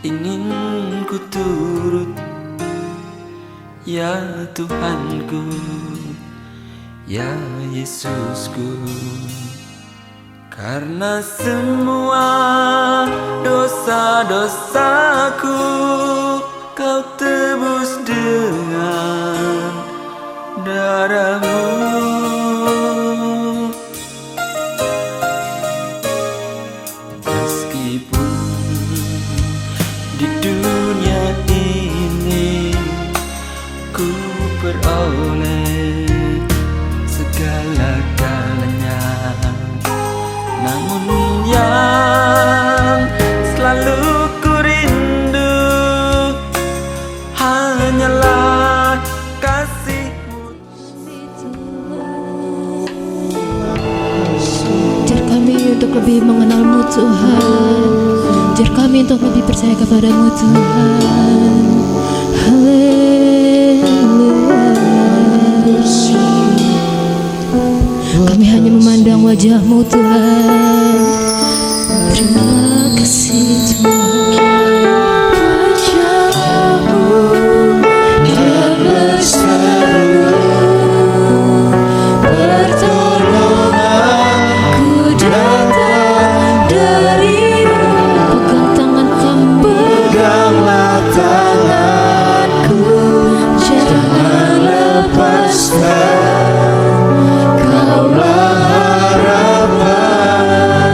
ingin ku turut, ya Tuhanku, ya Yesusku. Karena semua dosa-dosaku Kau tebus dengan darah-Mu. Meskipun di dunia ini ku peroleh segala-galanya, namun yang selalu ku rindu hanyalah kasih-Mu. Ajar kami untuk lebih mengenal-Mu Tuhan, ajar kami untuk lebih percaya kepada-Mu Tuhan. Haleluya. Kami hanya memandang wajah-Mu Tuhan. Terima kasih Tuhan. Wajah-Mu yang berseri, pertolonganku datang dari-Mu. Pegang tangan kami, peganglah tanganku, jangan lepaskan. Kaulah harapan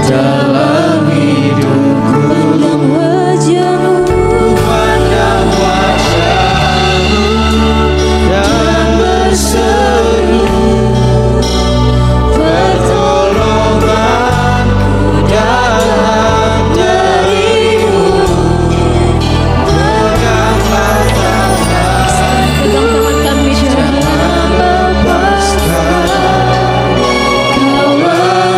dalam hidupku. Pandang wajah-Mu, Pandang wajah-Mu dan berseru, pertolonganku datang dari-Mu. Peganglah tangan, pegang tangan kami, jangan lepaskan. Kaulah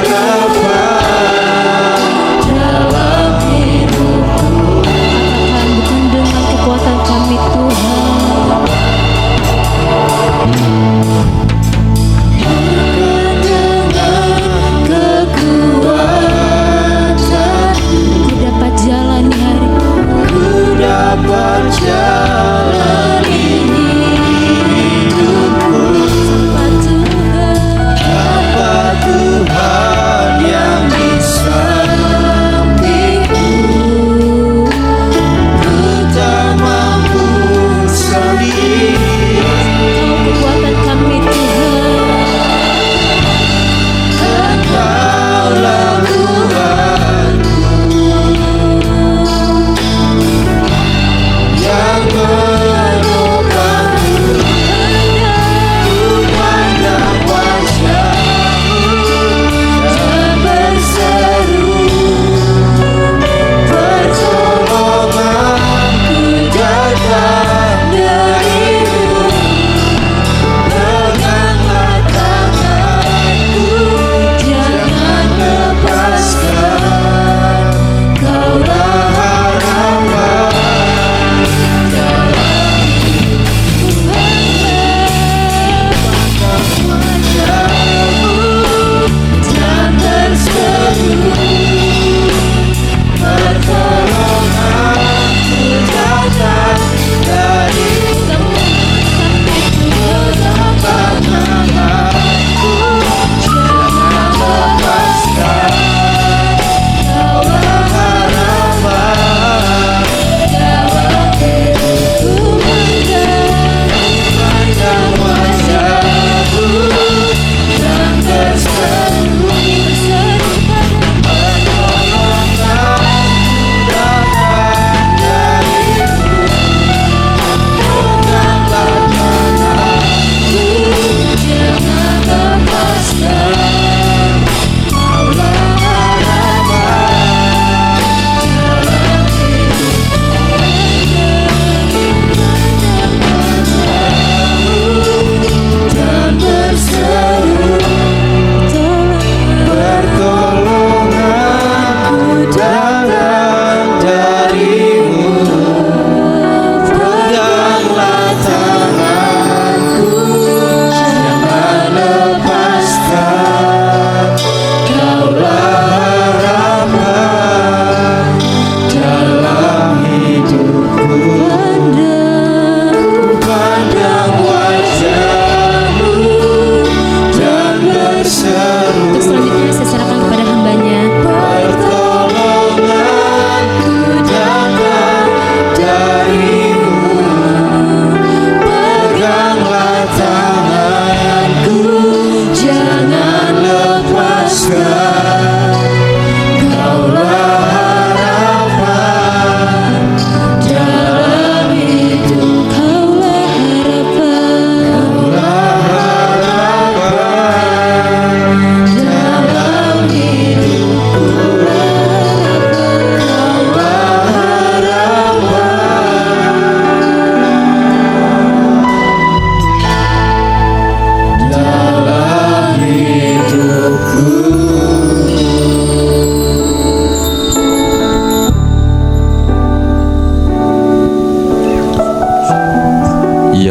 harapan dalam hidupku. Katakan, bukan dengan kekuatan kami Tuhan, bukan dengan kekuatan ku dapat jalani hari ku dapat jalani hidupku tanpa Tuhan yang di sampingku. Ku tak mampu sendiri, kekuatan kami Tuhan. Engkaulah Tuhanku yang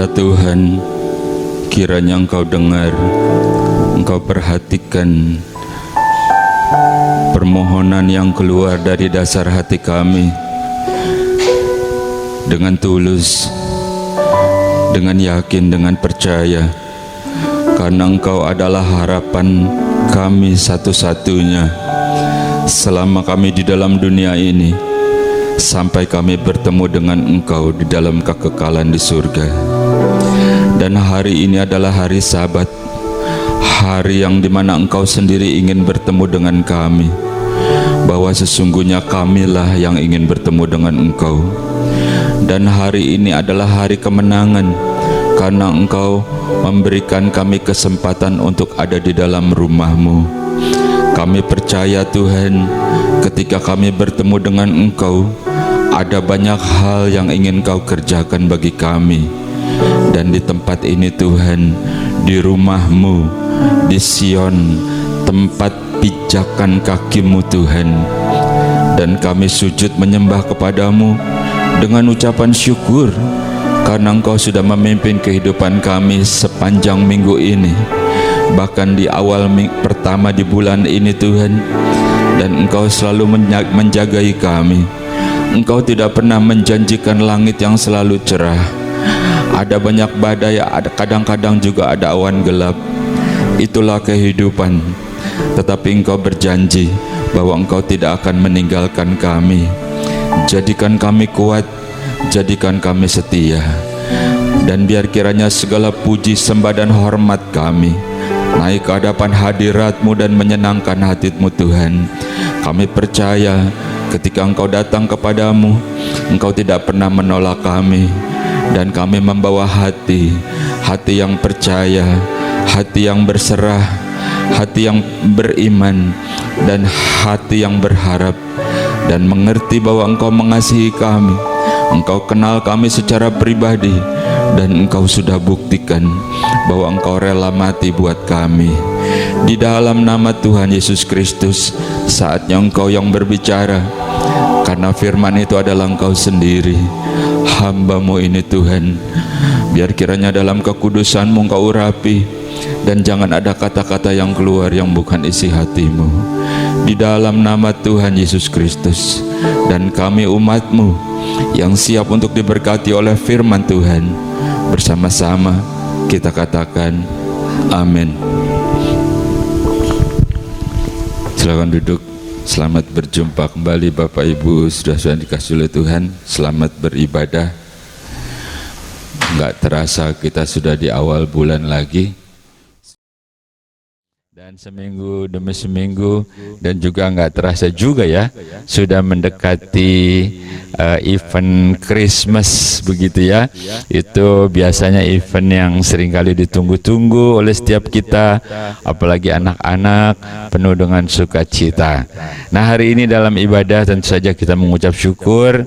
Ya Tuhan, kiranya Engkau dengar, Engkau perhatikan permohonan yang keluar dari dasar hati kami dengan tulus, dengan yakin, dengan percaya, karena Engkau adalah harapan kami satu-satunya selama kami di dalam dunia ini, sampai kami bertemu dengan Engkau di dalam kekekalan di surga. Dan hari ini adalah hari Sabat, hari yang dimana Engkau sendiri ingin bertemu dengan kami, bahwa sesungguhnya kamilah yang ingin bertemu dengan Engkau. Dan hari ini adalah hari kemenangan, karena Engkau memberikan kami kesempatan untuk ada di dalam rumah-Mu. Kami percaya Tuhan, ketika kami bertemu dengan Engkau, ada banyak hal yang ingin Kau kerjakan bagi kami. Dan di tempat ini Tuhan, di rumah-Mu, di Sion, tempat pijakan kaki-Mu Tuhan, dan kami sujud menyembah kepadamu dengan ucapan syukur, karena Engkau sudah memimpin kehidupan kami sepanjang minggu ini, bahkan di awal pertama di bulan ini Tuhan. Dan Engkau selalu menjagai kami. Engkau tidak pernah menjanjikan langit yang selalu cerah. Ada banyak badai, ada kadang-kadang juga ada awan gelap. Itulah kehidupan. Tetapi Engkau berjanji bahwa Engkau tidak akan meninggalkan kami. Jadikan kami kuat, jadikan kami setia. Dan biar kiranya segala puji, sembah dan hormat kami naik ke hadapan hadirat-Mu dan menyenangkan hati-Mu Tuhan. Kami percaya ketika Engkau datang kepadamu, Engkau tidak pernah menolak kami. Dan kami membawa hati yang percaya, hati yang berserah, hati yang beriman, dan hati yang berharap, dan mengerti bahwa Engkau mengasihi kami. Engkau kenal kami secara pribadi, dan Engkau sudah buktikan bahwa Engkau rela mati buat kami. Di dalam nama Tuhan Yesus Kristus, saatnya Engkau yang berbicara, karena firman itu adalah Engkau sendiri. Hamba-Mu ini Tuhan, biar kiranya dalam kekudusan-Mu Engkau urapi, dan jangan ada kata-kata yang keluar yang bukan isi hati-Mu. Di dalam nama Tuhan Yesus Kristus, dan kami umat-Mu yang siap untuk diberkati oleh firman Tuhan, bersama-sama kita katakan amin. Silakan duduk. Selamat berjumpa kembali Bapak Ibu, saudara-saudara dikasihi oleh Tuhan. Selamat beribadah. Enggak terasa kita sudah di awal bulan lagi, dan seminggu demi seminggu, dan juga enggak terasa juga ya, sudah mendekati event Christmas begitu ya. Itu biasanya event yang seringkali ditunggu-tunggu oleh setiap kita, apalagi anak-anak, penuh dengan sukacita. Nah, hari ini dalam ibadah tentu saja kita mengucap syukur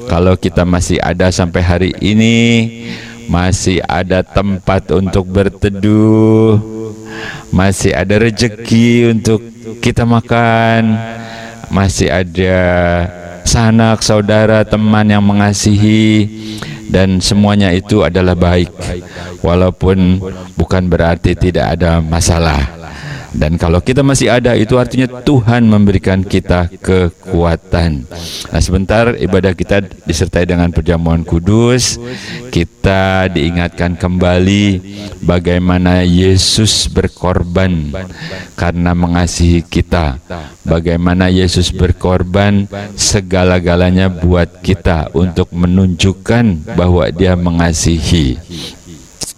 kalau kita masih ada sampai hari ini, masih ada tempat untuk berteduh, masih ada rezeki untuk kita makan, masih ada sanak, saudara, teman yang mengasihi, dan semuanya itu adalah baik, walaupun bukan berarti tidak ada masalah. Dan kalau kita masih ada, itu artinya Tuhan memberikan kita kekuatan. Nah, sebentar ibadah kita disertai dengan perjamuan kudus. Kita diingatkan kembali bagaimana Yesus berkorban karena mengasihi kita. Bagaimana Yesus berkorban segala-galanya buat kita untuk menunjukkan bahwa Dia mengasihi.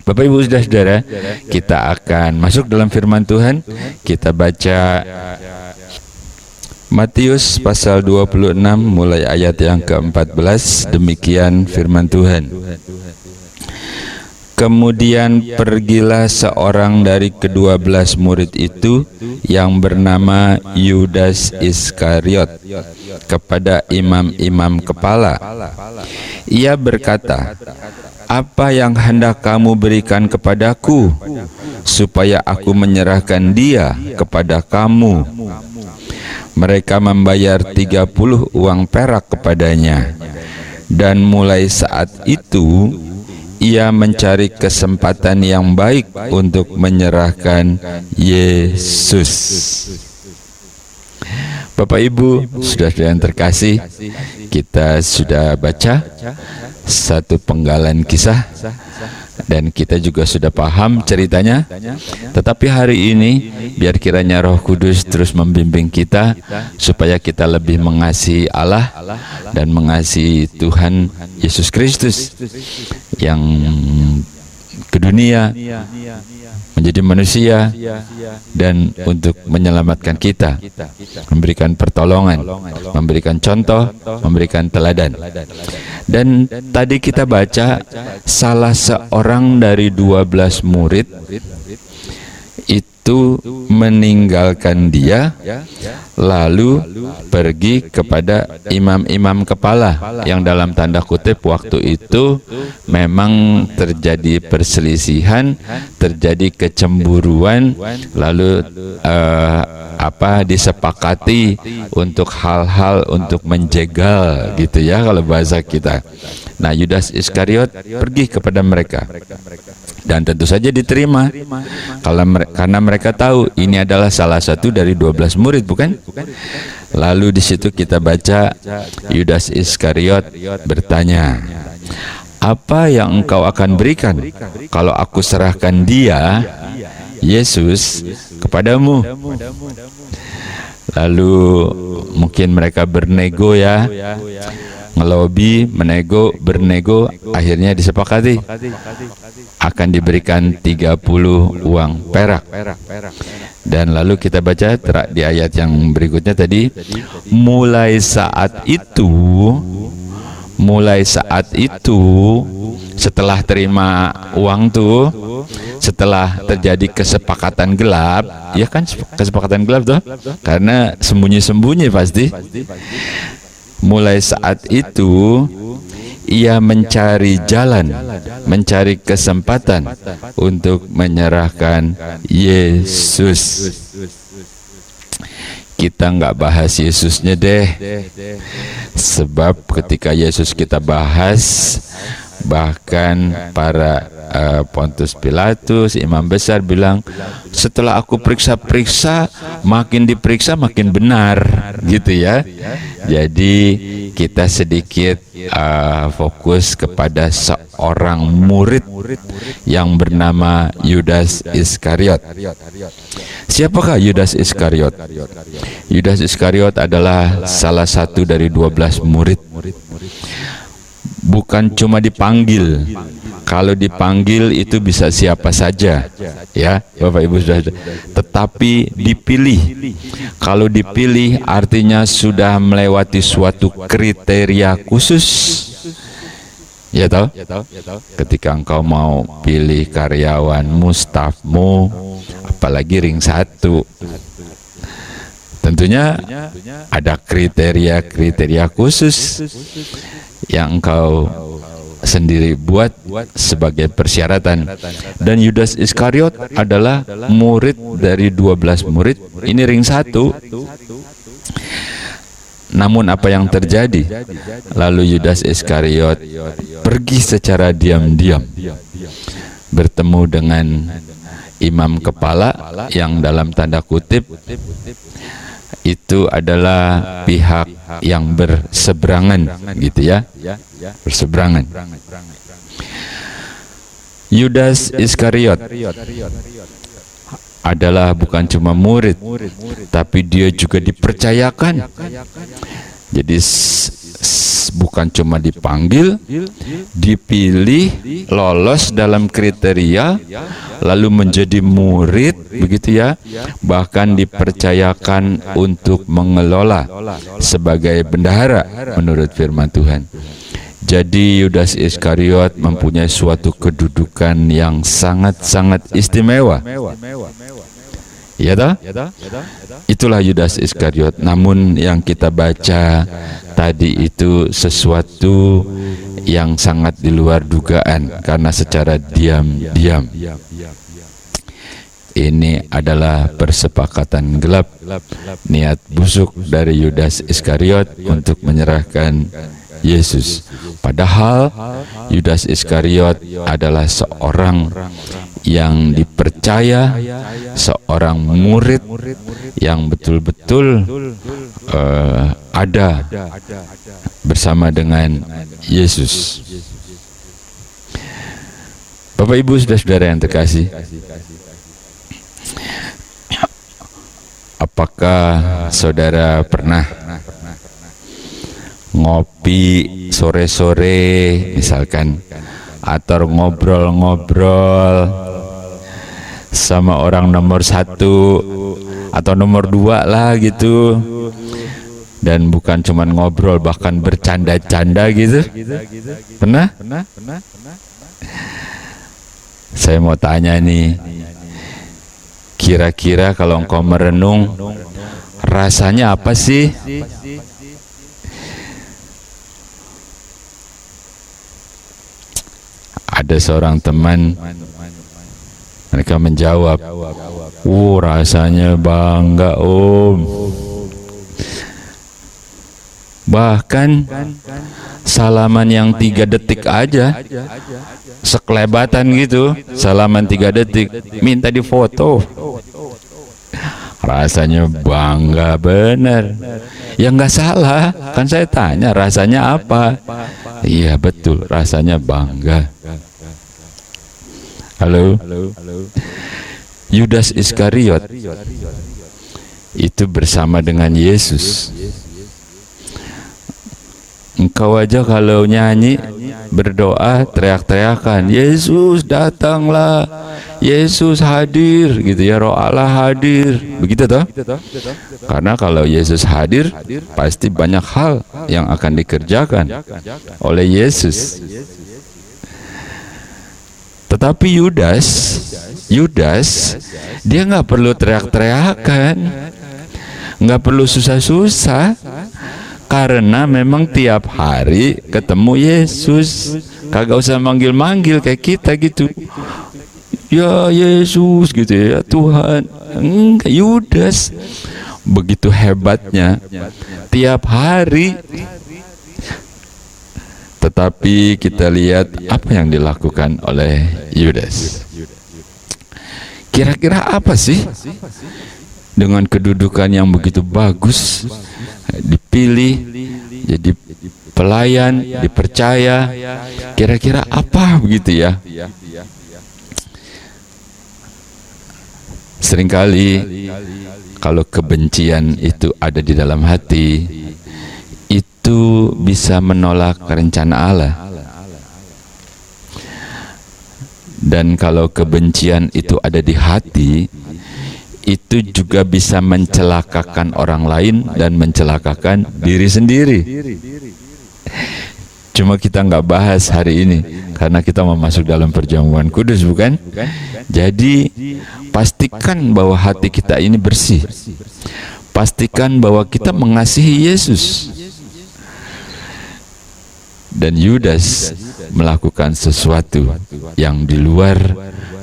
Bapak Ibu saudara-saudara, kita akan masuk dalam firman Tuhan. Kita baca Matius pasal 26 mulai ayat yang ke-14. Demikian firman Tuhan. Kemudian pergilah seorang dari ke-12 murid itu yang bernama Yudas Iskariot kepada imam-imam kepala. Ia berkata, "Apa yang hendak kamu berikan kepadaku, supaya aku menyerahkan dia kepada kamu?" Mereka membayar 30 uang perak kepadanya. Dan mulai saat itu ia mencari kesempatan yang baik untuk menyerahkan Yesus. Bapak Ibu, saudara yang terkasih, kita sudah baca satu penggalan kisah dan kita juga sudah paham ceritanya. Tetapi hari ini biar kiranya Roh Kudus terus membimbing kita supaya kita lebih mengasihi Allah dan mengasihi Tuhan Yesus Kristus yang ke dunia menjadi manusia dan untuk menyelamatkan kita, memberikan pertolongan, memberikan contoh, memberikan teladan. Dan tadi kita baca salah seorang dari 12 murid itu meninggalkan dia lalu pergi kepada imam-imam kepala yang dalam tanda kutip waktu itu memang terjadi perselisihan, terjadi kecemburuan, lalu disepakati untuk hal-hal untuk menjegal gitu ya kalau bahasa kita. Nah, Yudas Iskariot pergi kepada mereka dan tentu saja diterima karena mereka tahu ini adalah salah satu dari 12 murid, bukan? Lalu di situ kita baca Yudas Iskariot bertanya, "Apa yang engkau akan berikan kalau aku serahkan dia, Yesus, kepadamu?" Lalu mungkin mereka bernego ya, ngelobi, bernego, akhirnya disepakati akan diberikan 30 uang perak. Dan lalu kita baca di ayat yang berikutnya tadi, mulai saat itu setelah terima uang tuh, setelah terjadi kesepakatan gelap, ya kan, kesepakatan gelap tuh, karena sembunyi-sembunyi pasti. Mulai saat itu ia mencari jalan, mencari kesempatan untuk menyerahkan Yesus. Kita nggak bahas Yesusnya deh, sebab ketika Yesus kita bahas, bahkan para Pontius Pilatus, imam besar bilang, setelah aku periksa-periksa, makin diperiksa makin benar, gitu ya. Jadi kita sedikit fokus kepada seorang murid yang bernama Yudas Iskariot. Siapakah Yudas Iskariot? Yudas Iskariot adalah salah satu dari 12 murid. Bukan cuma dipanggil. Kalau dipanggil itu bisa siapa saja, ya Bapak Ibu Saudara. Tetapi dipilih. Kalau dipilih artinya sudah melewati suatu kriteria khusus. Ya toh? Ketika engkau mau pilih karyawanmu, stafmu, apalagi ring 1, tentunya ada kriteria khusus yang engkau sendiri buat sebagai persyaratan. Dan Yudas Iskariot adalah murid dari 12 murid. Ini ring 1. Namun apa yang terjadi? Lalu Yudas Iskariot pergi secara diam-diam bertemu dengan imam kepala yang dalam tanda kutip itu adalah pihak yang berseberangan, gitu ya, berseberangan. Yudas Iskariot adalah bukan cuma murid, tapi dia juga dipercayakan. Jadi bukan cuma dipanggil, dipilih, lolos dalam kriteria, lalu menjadi murid, begitu ya, bahkan dipercayakan untuk mengelola sebagai bendahara menurut firman Tuhan. Jadi Yudas Iskariot mempunyai suatu kedudukan yang sangat-sangat istimewa. Ya toh? Itulah Yudas Iskariot. Namun yang kita baca tadi itu sesuatu yang sangat di luar dugaan, karena secara diam-diam ini adalah persepakatan gelap, niat busuk dari Yudas Iskariot untuk menyerahkan Yesus. Padahal Yudas Iskariot adalah seorang yang dipercaya, seorang murid yang betul-betul ada bersama dengan Yesus. Bapak Ibu saudara-saudara yang terkasih, apakah saudara pernah ngopi sore-sore misalkan, atau ngobrol-ngobrol sama orang nomor 1 atau nomor 2 lah gitu, dan bukan cuman ngobrol, bahkan bercanda-canda gitu? Pernah? Saya mau tanya nih, kira-kira kalau engkau merenung, rasanya apa sih? Ada seorang teman, mereka menjawab, rasanya bangga om. Bahkan salaman yang 3 detik aja, sekelebatan gitu, salaman 3 detik, minta difoto. Rasanya bangga bener. Ya nggak salah, kan saya tanya rasanya apa? Iya betul, rasanya bangga. Halo? Yudas Iskariot itu bersama dengan Yesus. Engkau aja kalau nyanyi, berdoa, teriak-teriakan, Yesus datanglah, Yesus hadir, gitu ya, Roh Allah hadir, begitu toh? Karena kalau Yesus hadir, pasti banyak hal yang akan dikerjakan oleh Yesus. Tetapi Yudas, dia nggak perlu teriak-teriakan, nggak perlu susah-susah. Karena memang tiap hari ketemu Yesus, kagak usah manggil-manggil kayak kita gitu. Ya Yesus gitu ya, Tuhan. Enggak, Yudas begitu hebatnya tiap hari. Tetapi kita lihat apa yang dilakukan oleh Yudas. Kira-kira apa sih? Dengan kedudukan yang begitu bagus, dipilih jadi pelayan, dipercaya, kira-kira apa begitu ya? Seringkali kalau kebencian itu ada di dalam hati, itu bisa menolak rencana Allah. Dan kalau kebencian itu ada di hati, itu juga bisa mencelakakan orang lain dan mencelakakan diri sendiri. Cuma kita nggak bahas hari ini karena kita mau masuk dalam perjamuan kudus, bukan? Jadi pastikan bahwa hati kita ini bersih. Pastikan bahwa kita mengasihi Yesus. Dan Yudas melakukan sesuatu yang di luar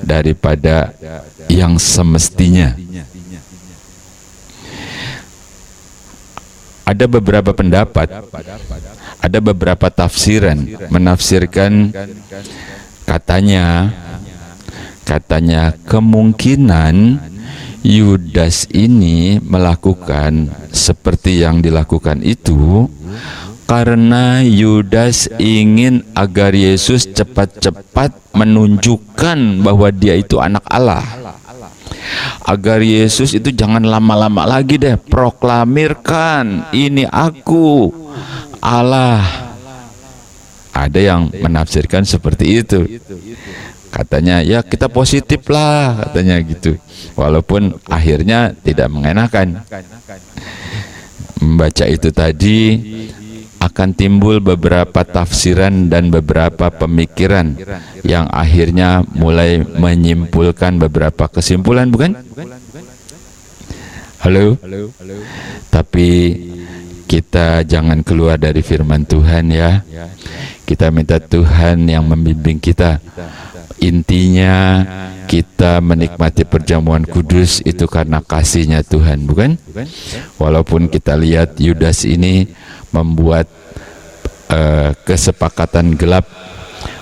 daripada yang semestinya. Ada beberapa pendapat, ada beberapa tafsiran menafsirkan katanya kemungkinan Yudas ini melakukan seperti yang dilakukan itu karena Yudas ingin agar Yesus cepat-cepat menunjukkan bahwa dia itu anak Allah. Agar Yesus itu jangan lama-lama lagi deh, proklamirkan, ini aku Allah. Ada yang menafsirkan seperti itu. Katanya, ya kita positif lah, katanya gitu. Walaupun akhirnya tidak mengenakan. Membaca itu tadi, akan timbul beberapa tafsiran dan beberapa pemikiran yang akhirnya mulai menyimpulkan beberapa kesimpulan, bukan? Halo? Tapi kita jangan keluar dari firman Tuhan ya. Kita minta Tuhan yang membimbing kita. Intinya kita menikmati perjamuan kudus itu karena kasih-Nya Tuhan, bukan? Walaupun kita lihat Yudas ini membuat kesepakatan gelap,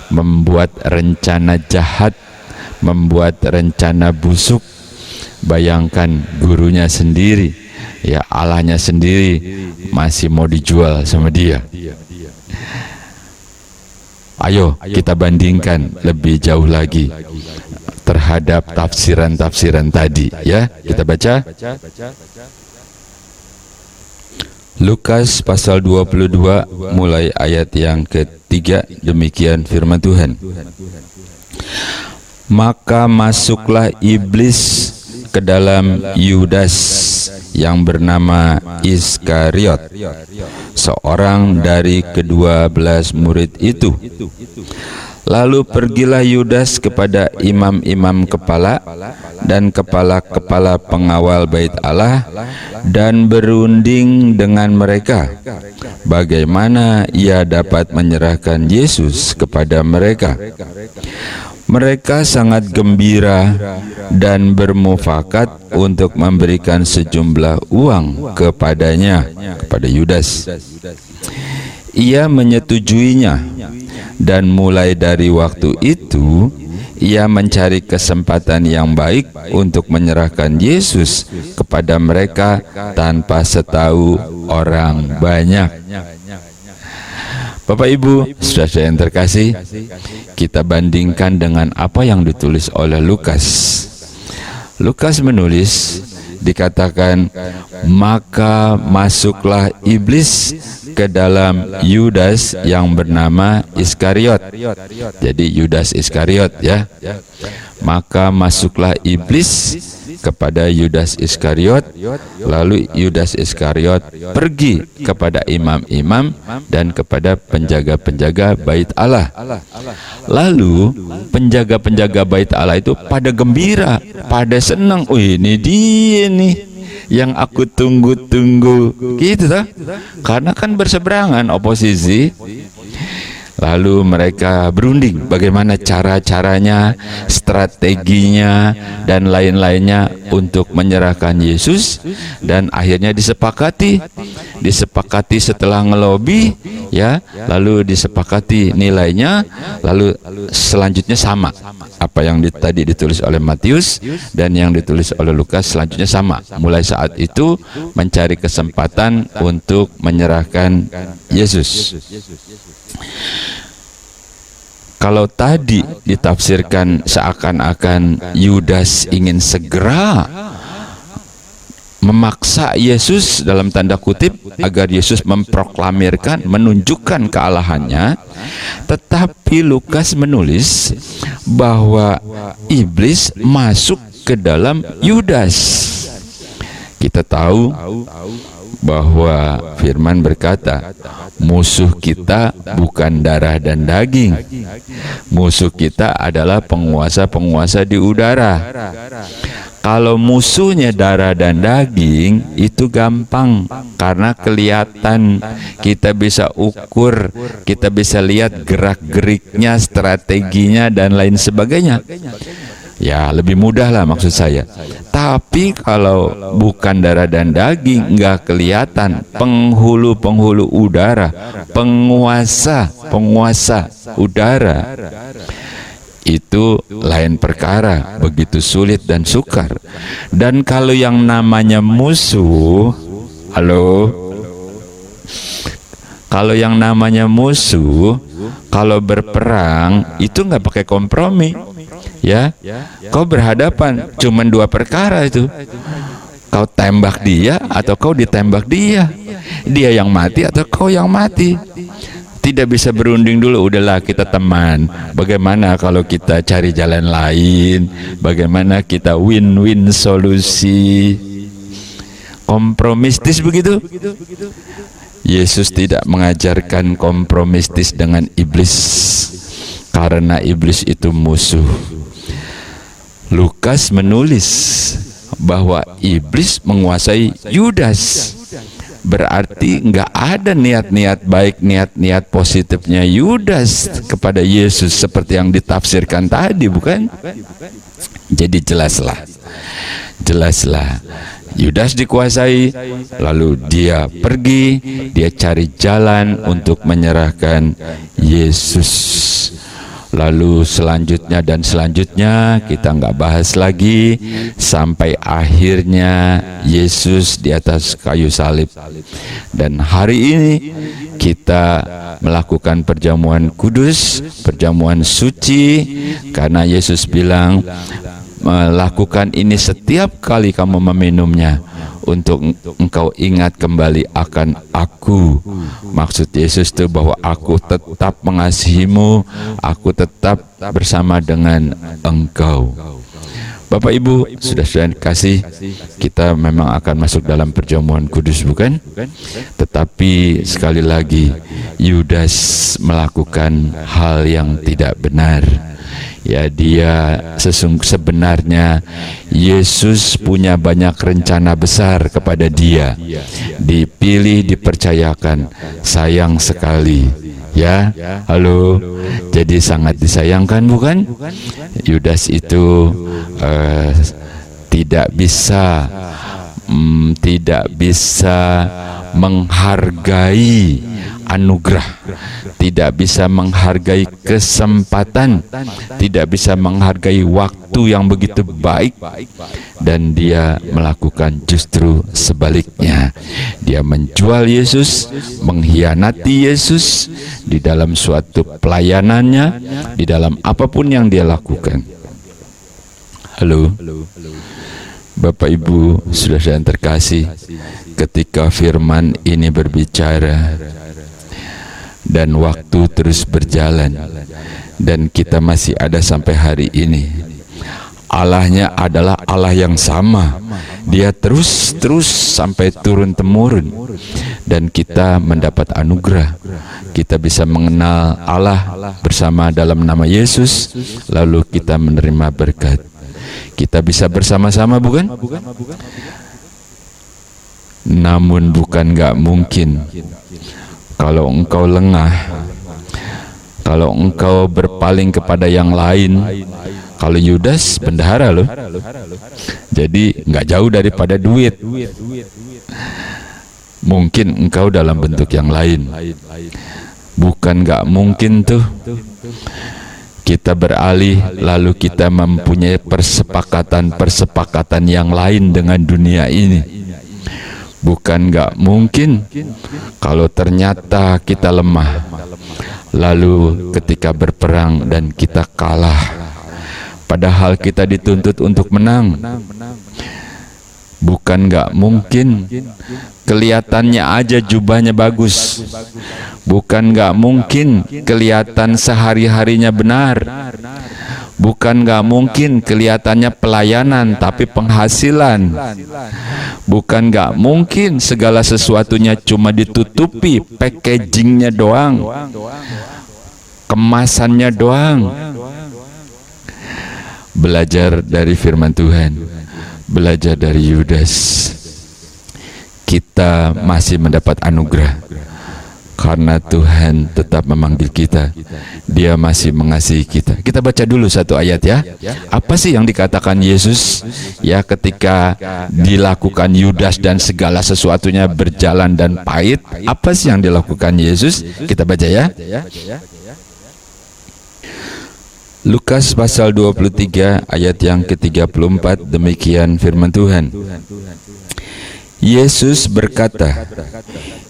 membuat rencana jahat, membuat rencana busuk. Bayangkan gurunya sendiri, ya Allahnya sendiri masih mau dijual sama dia. Ayo kita bandingkan lebih jauh lagi terhadap tafsiran-tafsiran tadi, ya. Kita baca Lukas pasal 22 mulai ayat yang ketiga. Demikian firman Tuhan. Maka masuklah iblis ke dalam Yudas yang bernama Iskariot, seorang dari ke-12 murid itu. Lalu pergilah Yudas kepada imam-imam kepala dan kepala-kepala pengawal bait Allah dan berunding dengan mereka bagaimana ia dapat menyerahkan Yesus kepada mereka. Mereka sangat gembira dan bermufakat untuk memberikan sejumlah uang kepadanya, kepada Yudas. Ia menyetujuinya, dan mulai dari waktu itu ia mencari kesempatan yang baik untuk menyerahkan Yesus kepada mereka tanpa setahu orang banyak. Bapak Ibu, saudara yang terkasih, kita bandingkan dengan apa yang ditulis oleh Lukas. Lukas menulis, dikatakan, maka masuklah iblis ke dalam Yudas yang bernama Iskariot. Jadi Yudas Iskariot, ya. Maka masuklah iblis kepada Yudas Iskariot, lalu Yudas Iskariot pergi kepada imam-imam dan kepada penjaga-penjaga bait Allah. Lalu penjaga-penjaga bait Allah itu pada gembira, pada senang. Oh, ini dia nih yang aku tunggu-tunggu, gitu toh. Karena kan berseberangan, oposisi. Lalu mereka berunding bagaimana cara-caranya, strateginya, dan lain-lainnya untuk menyerahkan Yesus. Dan akhirnya disepakati setelah ngelobi, ya, lalu disepakati nilainya, lalu selanjutnya sama. Apa yang tadi ditulis oleh Matius dan yang ditulis oleh Lukas selanjutnya sama. Mulai saat itu mencari kesempatan untuk menyerahkan Yesus. Kalau tadi ditafsirkan seakan-akan Yudas ingin segera memaksa Yesus dalam tanda kutip agar Yesus memproklamirkan, menunjukkan kealahannya, tetapi Lukas menulis bahwa iblis masuk ke dalam Yudas. Kita tahu bahwa firman berkata, musuh kita bukan darah dan daging. Musuh kita adalah penguasa-penguasa di udara. Kalau musuhnya darah dan daging, itu gampang karena kelihatan, kita bisa ukur, kita bisa lihat gerak-geriknya, strateginya, dan lain sebagainya. Ya, lebih mudah lah maksud saya. Tapi kalau bukan darah dan daging, nggak kelihatan, penghulu-penghulu udara, penguasa udara, itu lain perkara, begitu sulit dan sukar. Dan kalau yang namanya musuh, kalau yang namanya musuh, kalau berperang itu nggak pakai kompromi. Ya, kau berhadapan cuman dua perkara itu. Kau tembak dia atau kau ditembak dia. Dia yang mati atau kau yang mati. Tidak bisa berunding dulu, udahlah kita teman. Bagaimana kalau kita cari jalan lain? Bagaimana kita win-win solusi? Kompromistis begitu? Yesus tidak mengajarkan kompromistis dengan iblis, karena iblis itu musuh. Lukas menulis bahwa iblis menguasai Yudas. Berarti nggak ada niat-niat baik, niat-niat positifnya Yudas kepada Yesus seperti yang ditafsirkan tadi, bukan? Jadi jelaslah, Yudas dikuasai, lalu dia pergi, dia cari jalan untuk menyerahkan Yesus. Lalu selanjutnya dan selanjutnya kita nggak bahas lagi sampai akhirnya Yesus di atas kayu salib. Dan hari ini kita melakukan perjamuan kudus, perjamuan suci, karena Yesus bilang, melakukan ini setiap kali kamu meminumnya, untuk engkau ingat kembali akan aku. Maksud Yesus itu bahwa aku tetap mengasihimu, aku tetap bersama dengan engkau. Bapak Ibu, sudah kasih, kita memang akan masuk dalam perjamuan kudus, bukan? Tetapi sekali lagi, Yudas melakukan hal yang tidak benar. Ya, dia sebenarnya Yesus punya banyak rencana besar kepada dia. Dipilih, dipercayakan, sayang sekali. Ya, halo. Jadi sangat disayangkan, bukan? Yudas itu tidak bisa menghargai anugerah, tidak bisa menghargai kesempatan, tidak bisa menghargai waktu yang begitu baik, dan dia melakukan justru sebaliknya. Dia menjual Yesus, mengkhianati Yesus di dalam suatu pelayanannya, di dalam apapun yang dia lakukan. Halo, Bapak Ibu, saudara yang terkasih, ketika firman ini berbicara dan waktu terus berjalan dan kita masih ada sampai hari ini, Allahnya adalah Allah yang sama. Dia terus sampai turun-temurun, dan kita mendapat anugerah. Kita bisa mengenal Allah bersama dalam nama Yesus, lalu kita menerima berkat. Kita bisa bersama-sama, bukan? Namun bukan nggak mungkin kalau engkau lengah, kalau engkau berpaling kepada yang lain. Kalau Yudas bendahara loh, jadi nggak jauh daripada duit. Mungkin engkau dalam bentuk yang lain, bukan nggak mungkin tuh. Kita beralih, lalu kita mempunyai persepakatan yang lain dengan dunia ini. Bukan nggak mungkin kalau ternyata kita lemah, lalu ketika berperang dan kita kalah, padahal kita dituntut untuk menang. Bukan nggak mungkin kelihatannya aja jubahnya bagus, bukan nggak mungkin kelihatan sehari-harinya benar, bukan nggak mungkin kelihatannya pelayanan tapi penghasilan, bukan nggak mungkin segala sesuatunya cuma ditutupi packagingnya doang, kemasannya doang. Belajar dari firman Tuhan, belajar dari Yudas. Kita masih mendapat anugerah karena Tuhan tetap memanggil kita. Dia masih mengasihi kita. Kita baca dulu satu ayat ya. Apa sih yang dikatakan Yesus ya ketika dilakukan Yudas dan segala sesuatunya berjalan dan pahit? Apa sih yang dilakukan Yesus? Kita baca ya. Lukas pasal 23 ayat yang ke-34, demikian firman Tuhan. Yesus berkata,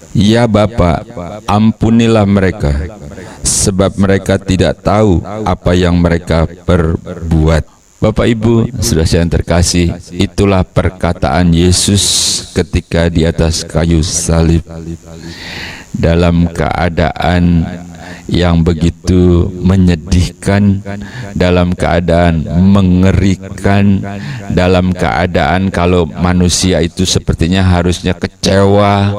"Ya Bapa, ampunilah mereka, sebab mereka tidak tahu apa yang mereka perbuat." Bapak Ibu, saudara yang terkasih, itulah perkataan Yesus ketika di atas kayu salib, dalam keadaan yang begitu menyedihkan, dalam keadaan mengerikan, dalam keadaan kalau manusia itu sepertinya harusnya kecewa,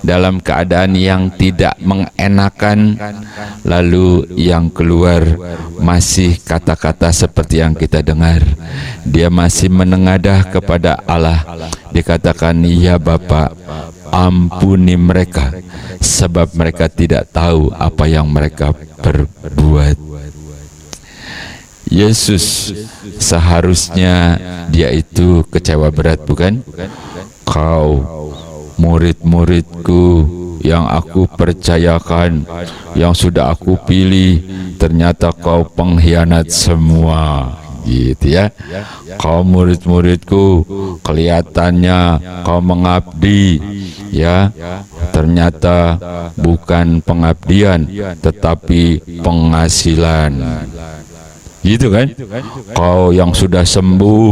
dalam keadaan yang tidak mengenakan, lalu yang keluar masih kata-kata seperti yang kita dengar. Dia masih menengadah kepada Allah. Dikatakan, "Ya Bapa, ampuni mereka, sebab mereka tidak tahu apa yang mereka perbuat." Yesus seharusnya dia itu kecewa berat, bukan? Kau murid-muridku yang aku percayakan, yang sudah aku pilih, ternyata kau pengkhianat semua, gitu ya. Kau murid-muridku, kelihatannya kau mengabdi, ya, ternyata bukan pengabdian tetapi penghasilan, gitu kan? Kau yang sudah sembuh,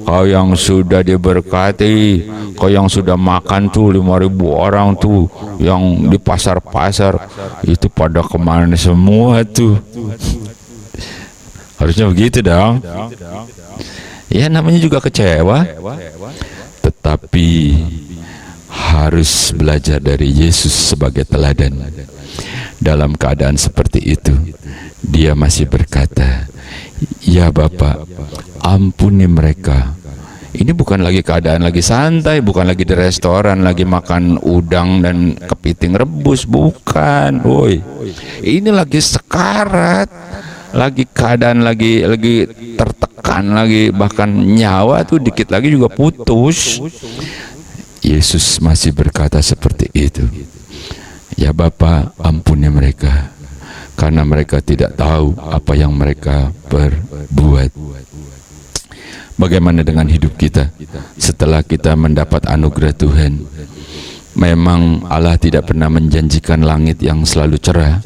kau yang sudah diberkati, kau yang sudah makan tuh 5.000 orang tuh yang di pasar-pasar, itu pada kemana semua tuh? Harusnya begitu dong. Ya namanya juga kecewa, tetapi harus belajar dari Yesus sebagai teladan. Dalam keadaan seperti itu, dia masih berkata, ya Bapa, ampuni mereka. Ini bukan lagi keadaan lagi santai, bukan lagi di restoran lagi makan udang dan kepiting rebus, bukan. Woi, ini lagi sekarat, lagi keadaan lagi tertekan, lagi bahkan nyawa tuh dikit lagi juga putus. Yesus masih berkata seperti itu. Ya Bapa, ampuni mereka, karena mereka tidak tahu apa yang mereka perbuat. Bagaimana dengan hidup kita setelah kita mendapat anugerah Tuhan? Memang Allah tidak pernah menjanjikan langit yang selalu cerah.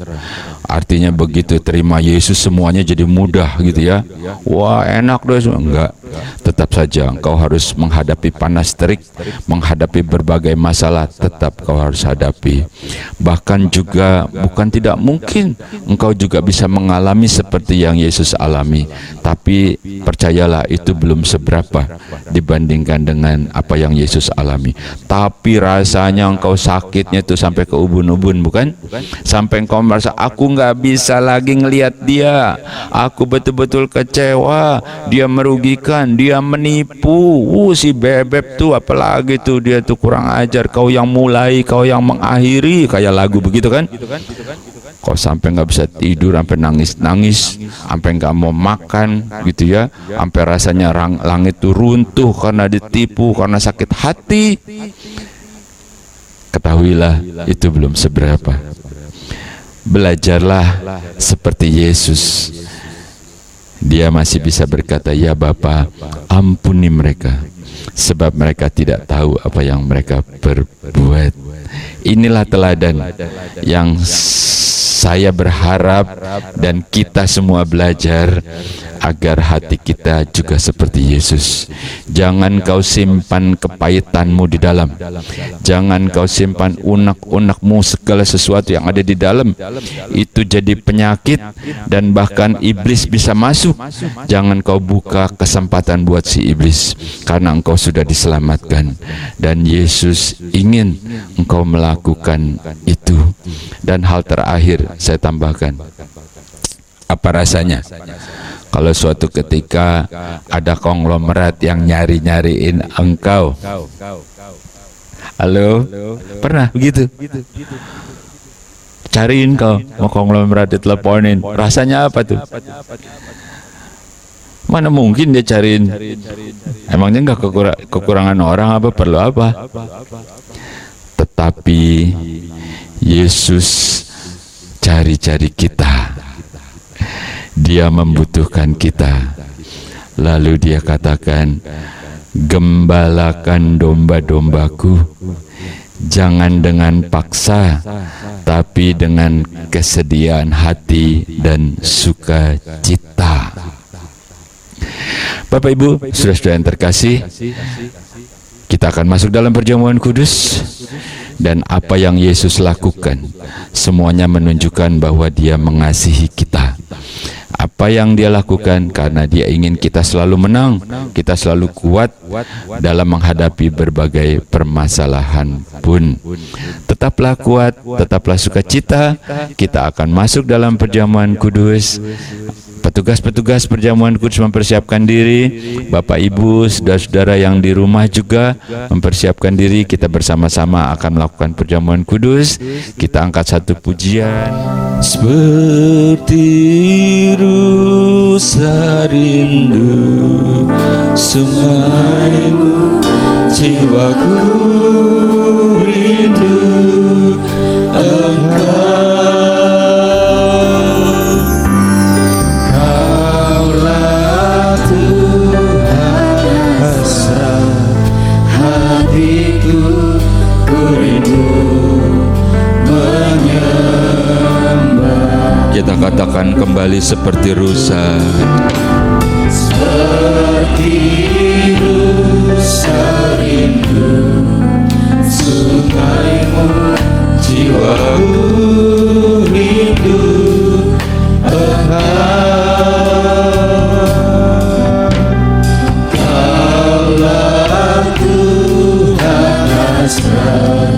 Artinya begitu terima Yesus semuanya jadi mudah gitu ya. Wah enak deh. Enggak. Tetap saja engkau harus menghadapi panas terik, menghadapi berbagai masalah, tetap kau harus hadapi. Bahkan juga bukan tidak mungkin engkau juga bisa mengalami seperti yang Yesus alami. Tapi percayalah itu belum seberapa dibandingkan dengan apa yang Yesus alami. Tapi rasanya engkau sakitnya itu sampai ke ubun-ubun, bukan? Sampai engkau merasa aku nggak bisa lagi ngelihat dia, aku betul-betul kecewa, dia merugikan, dia menipu. Si bebek tuh apalagi tuh, dia tuh kurang ajar, kau yang mulai, kau yang mengakhiri, kayak lagu begitu kan? Kau sampai nggak bisa tidur, sampai nangis-nangis, sampai nggak mau makan gitu ya, sampai rasanya langit tuh runtuh karena ditipu, karena sakit hati. Ketahuilah itu belum seberapa. Belajarlah seperti Yesus. Dia masih bisa berkata, ya Bapa, ampuni mereka, sebab mereka tidak tahu apa yang mereka perbuat. Inilah teladan yang saya berharap dan kita semua belajar agar hati kita juga seperti Yesus. Jangan kau simpan kepahitanmu di dalam. Jangan kau simpan unek-unekmu, segala sesuatu yang ada di dalam. Itu jadi penyakit dan bahkan iblis bisa masuk. Jangan kau buka kesempatan buat si iblis, karena engkau sudah diselamatkan. Dan Yesus ingin engkau melakukan itu. Dan hal terakhir saya tambahkan, apa rasanya kalau suatu ketika ada konglomerat yang nyari-nyariin engkau? Halo? Pernah begitu? Cariin kau, mau konglomerat diteleponin, rasanya apa tuh? Mana mungkin dia cariin? Emangnya enggak kekurangan orang apa, perlu apa? Tetapi Yesus cari-cari kita. Dia membutuhkan kita. Lalu dia katakan, gembalakan domba-dombaku, jangan dengan paksa, tapi dengan kesediaan hati dan sukacita. Bapak Ibu, saudara-saudara yang terkasih, kita akan masuk dalam perjamuan kudus. Dan apa yang Yesus lakukan, semuanya menunjukkan bahwa dia mengasihi kita. Apa yang dia lakukan karena dia ingin kita selalu menang, kita selalu kuat dalam menghadapi berbagai permasalahan pun. Tetaplah kuat, tetaplah sukacita. Kita akan masuk dalam perjamuan kudus. Petugas-petugas perjamuan kudus mempersiapkan diri. Bapak Ibu, saudara-saudara yang di rumah juga mempersiapkan diri. Kita bersama-sama akan melakukan perjamuan kudus. Kita angkat satu pujian. seperti rusa rindu sungaimu, jiwaku rindu Kaulah Tuhan hasrat hatiku, ku rindu menyembah. Kita katakan kembali seperti rusa, Seperti rusa rindu sungaimu, jiwaku rindu Kaulah Tuhan hasrat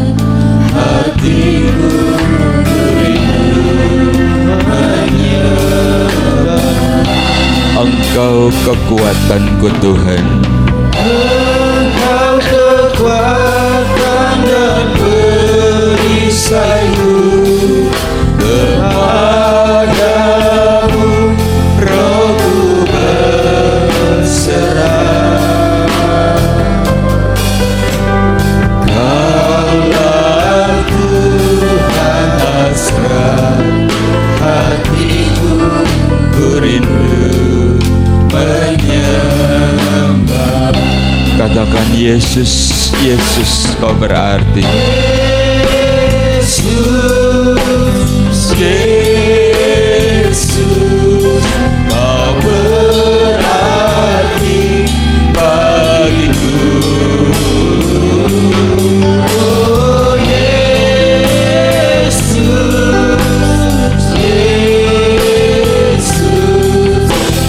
hatiku, Engkau kekuatanku Tuhan. Engkau kekuatan dan perisaiku, kepadamu rohku berserah. Kaulah Tuhan hasrat hatiku, ku rindu menyembah. Katakan Yesus, Yesus kau berarti. Yesus, Yesus, kau berarti bagiku. Oh Yesus, Yesus,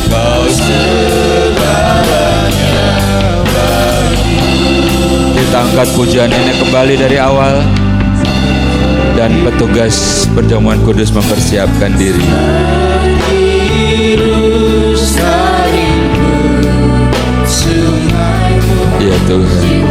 kau segalanya bagiku. Kita angkat pujian ini kembali dari awal, dan petugas perjamuan kudus mempersiapkan diri. Ya Tuhan,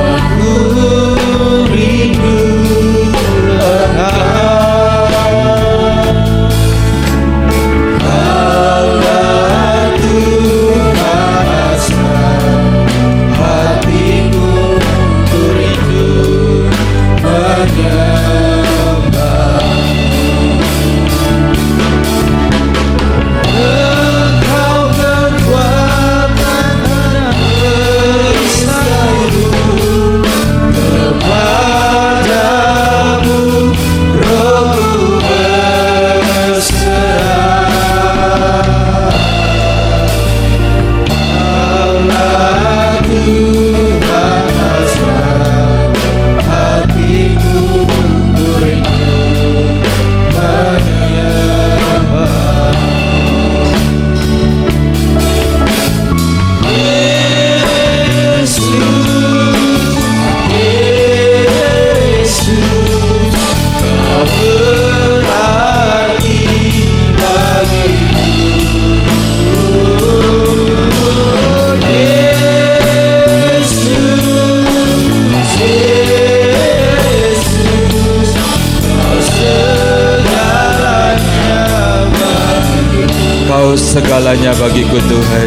Kau segalanya bagiku Tuhan.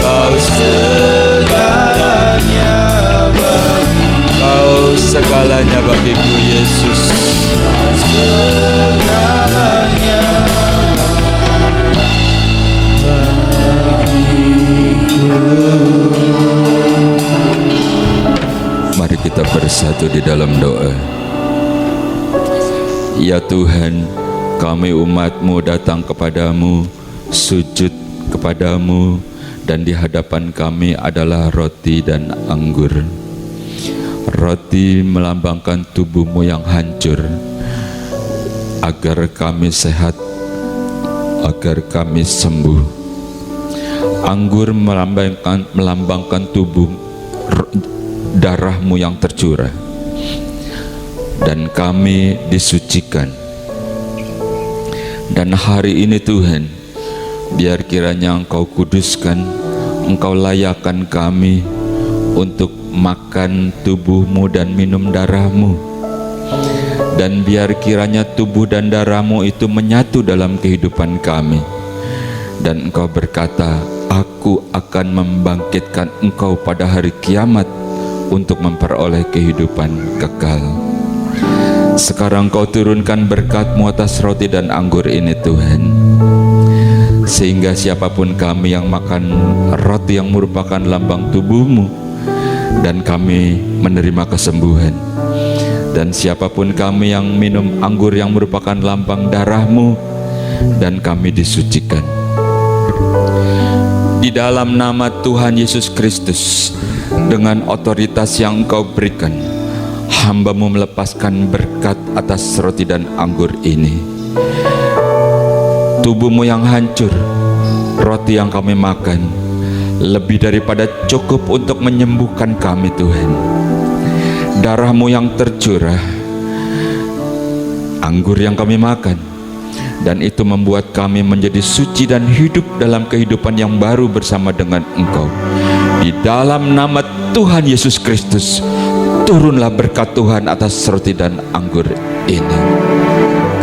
Kau segalanya bagiku. Kau segalanya bagiku Yesus. Segalanya Mari kita bersatu di dalam doa. Ya Tuhan, kami umat-Mu datang kepadamu, sujud kepadamu, dan di hadapan kami adalah roti dan anggur. Roti melambangkan tubuh-Mu yang hancur, agar kami sehat, agar kami sembuh. Anggur melambangkan tubuh darah-Mu yang tercurah, dan kami disucikan. Dan hari ini Tuhan, biar kiranya Engkau kuduskan, Engkau layakkan kami untuk makan tubuh-Mu dan minum darah-Mu. Dan biar kiranya tubuh dan darah-Mu itu menyatu dalam kehidupan kami. Dan Engkau berkata, aku akan membangkitkan engkau pada hari kiamat untuk memperoleh kehidupan kekal. Sekarang Kau turunkan berkat-Mu atas roti dan anggur ini Tuhan, sehingga siapapun kami yang makan roti yang merupakan lambang tubuh-Mu dan kami menerima kesembuhan, dan siapapun kami yang minum anggur yang merupakan lambang darah-Mu dan kami disucikan. Di dalam nama Tuhan Yesus Kristus, dengan otoritas yang Engkau berikan, hamba-Mu melepaskan berkat atas roti dan anggur ini. Tubuh-Mu yang hancur, roti yang kami makan, lebih daripada cukup untuk menyembuhkan kami Tuhan. Darah-Mu yang tercurah, anggur yang kami makan, dan itu membuat kami menjadi suci dan hidup dalam kehidupan yang baru bersama dengan Engkau. Di dalam nama Tuhan Yesus Kristus, turunlah berkat Tuhan atas roti dan anggur ini.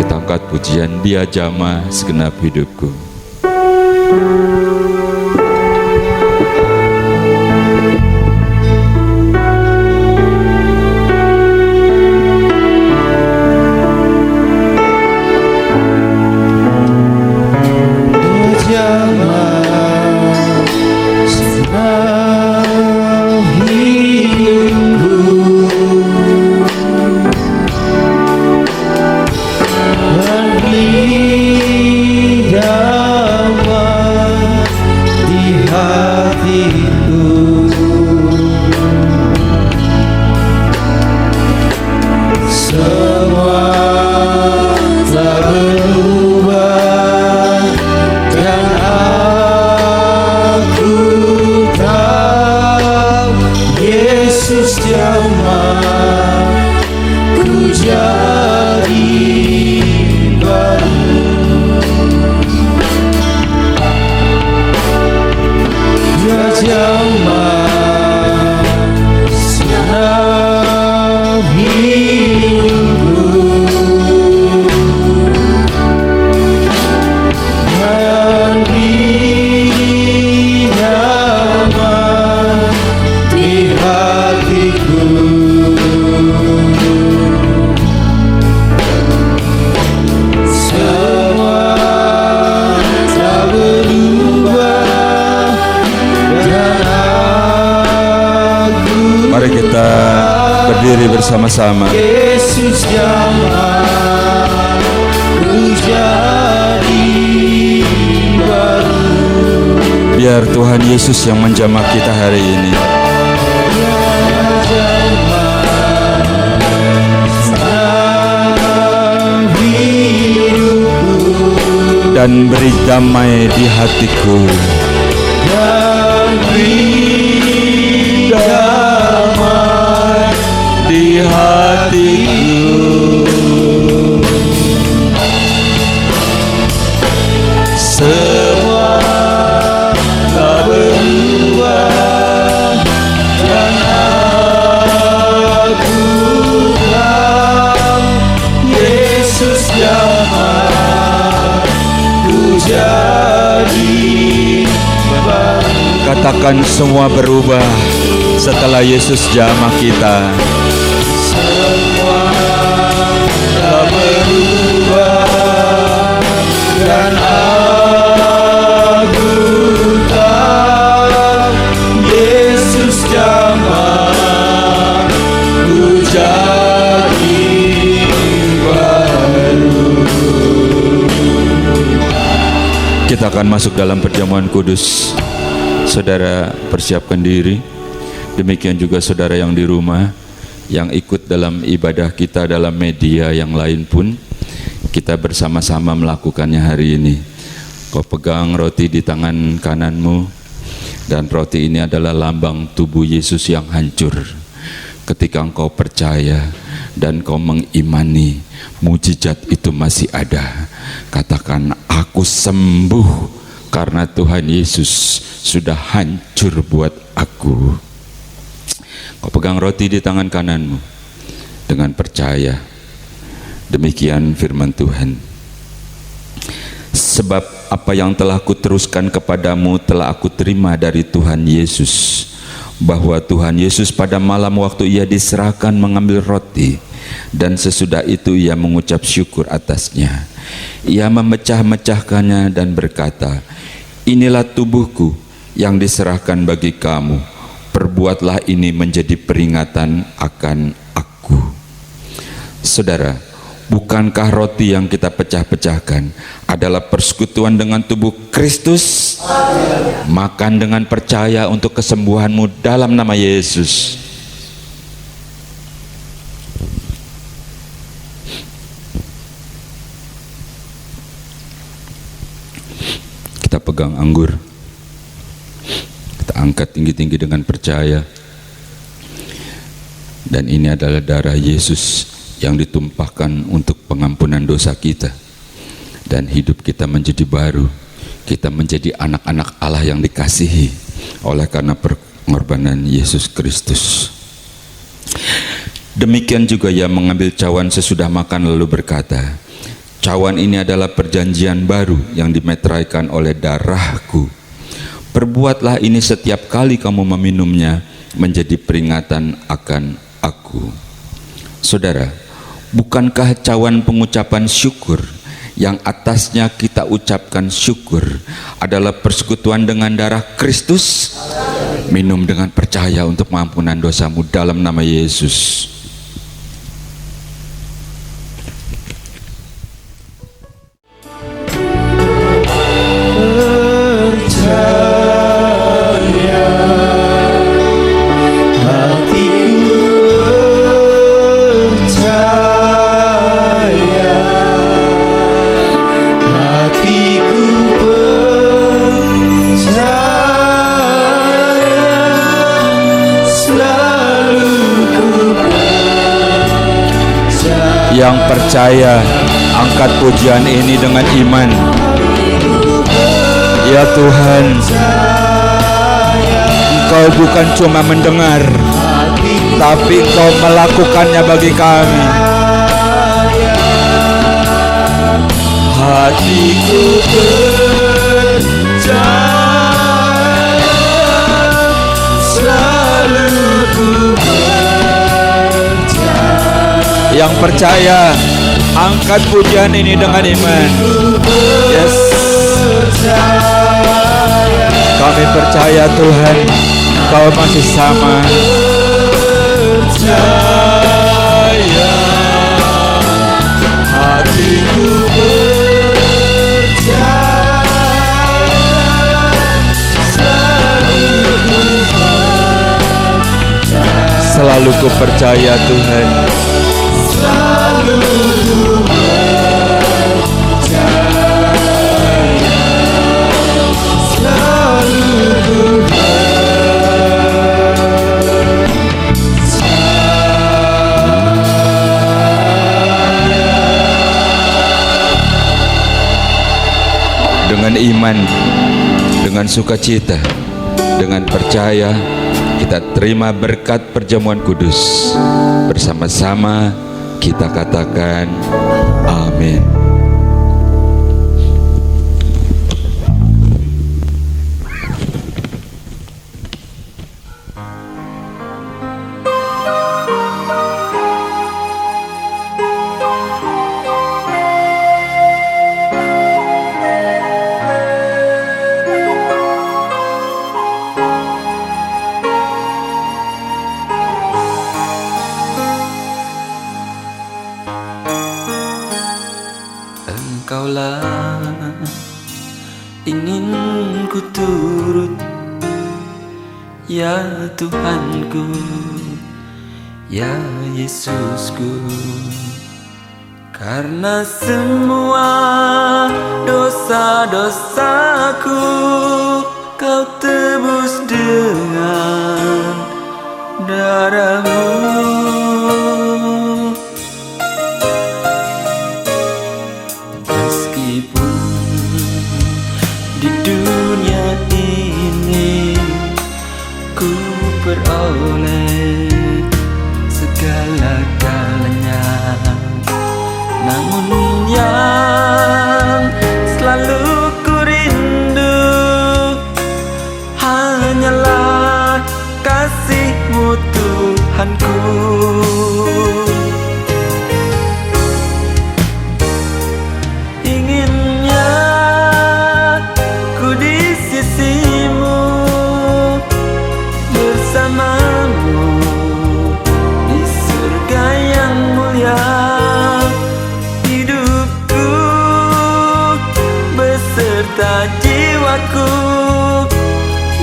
Kita angkat pujian, Dia jamah segenap hidupku. Bersama-sama. Yesus jamah ku jadi baru. Biar Tuhan Yesus yang menjamah kita hari ini. Dan beri damai di hatiku. Dan beri damai di hatiku. Semua tak berubah dan aku tahu Yesus jamah ku jadi baru. Katakan semua berubah setelah Yesus jamah kita. Semua tak berubah dan aku tahu Yesus jamah ku jadi baru. Kita akan masuk dalam perjamuan kudus. Saudara persiapkan diri. Demikian juga saudara yang di rumah, yang ikut dalam ibadah kita dalam media yang lain pun, kita bersama-sama melakukannya hari ini. Kau pegang roti di tangan kananmu, dan roti ini adalah lambang tubuh Yesus yang hancur. Ketika engkau percaya dan kau mengimani, mujizat itu masih ada. Katakan, aku sembuh karena Tuhan Yesus sudah hancur buat aku. Kau pegang roti di tangan kananmu dengan percaya. Demikian firman Tuhan. Sebab apa yang telah kuteruskan kepadamu telah aku terima dari Tuhan Yesus, bahwa Tuhan Yesus pada malam waktu ia diserahkan mengambil roti, dan sesudah itu ia mengucap syukur atasnya. Ia memecah-mecahkannya dan berkata, inilah tubuhku yang diserahkan bagi kamu, perbuatlah ini menjadi peringatan akan aku. Saudara, bukankah roti yang kita pecah-pecahkan adalah persekutuan dengan tubuh Kristus? Makan dengan percaya untuk kesembuhanmu dalam nama Yesus. Kita pegang anggur, kita angkat tinggi-tinggi dengan percaya. Dan ini adalah darah Yesus yang ditumpahkan untuk pengampunan dosa kita, dan hidup kita menjadi baru. Kita menjadi anak-anak Allah yang dikasihi oleh karena pengorbanan Yesus Kristus. Demikian juga ia mengambil cawan sesudah makan lalu berkata, cawan ini adalah perjanjian baru yang dimeteraikan oleh darahku. Perbuatlah ini setiap kali kamu meminumnya menjadi peringatan akan aku. Saudara, bukankah cawan pengucapan syukur yang atasnya kita ucapkan syukur adalah persekutuan dengan darah Kristus? Minum dengan percaya untuk pengampunan dosamu dalam nama Yesus. Yang percaya, angkat pujian ini dengan iman. Ya Tuhan, Engkau bukan cuma mendengar, tapi Engkau melakukannya bagi kami. Hatiku percaya, selalu ku yang percaya, angkat pujian ini dengan iman. Yes, kami percaya Tuhan, Kau masih sama. Percaya, hatiku percaya, selalu ku percaya Tuhan. Dengan iman, dengan sukacita, dengan percaya, kita terima berkat perjamuan kudus. Bersama-sama kita katakan amin. Engkaulah ingin ku turut, ya Tuhanku, ya Yesusku. Karena semua dosa-dosaku Kau tebus dengan darah-Mu. Di dunia ini ku peroleh segala-galanya, beserta jiwaku.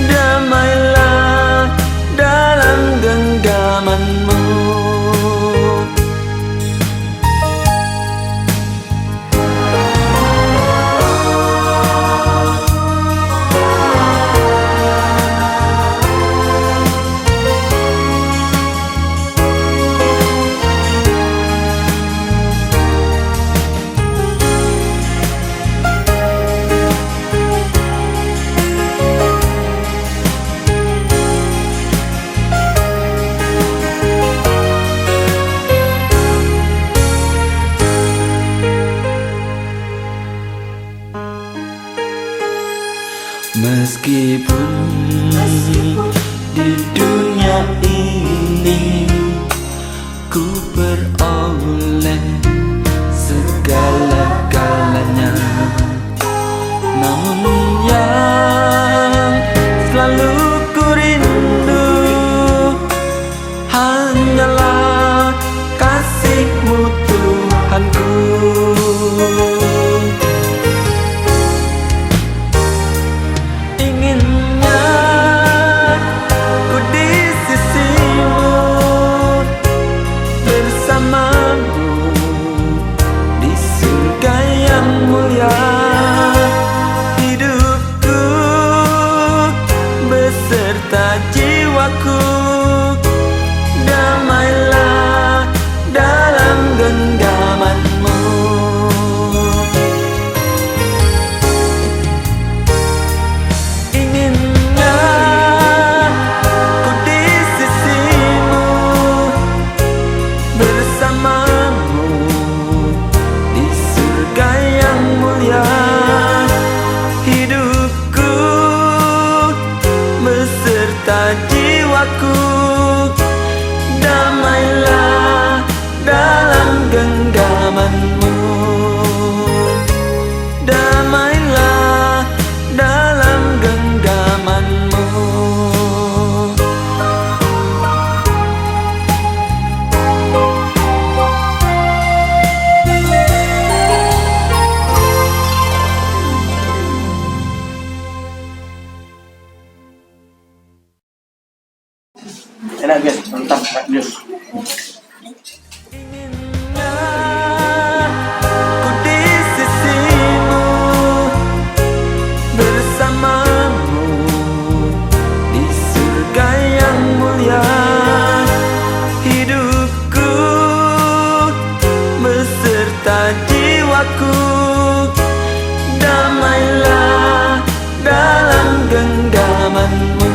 Damailah dalam genggamanmu. Meskipun di dunia ini ku beroleh segala-galanya, namun yang selalu ku rindu hanyalah kasih-Mu Tuhanku. Beserta jiwaku, damailah dalam genggaman-Mu. Inginnya ku di sisi-Mu, bersama-Mu di surga yang mulia. Beserta jiwaku, damailah dalam genggaman-Mu. Damailah dalam genggaman-Mu. Enak guys, mantap guys. Ku di sisi-Mu, bersama-Mu di surga yang mulia. Hidupku beserta jiwaku, damailah dalam genggaman-Mu.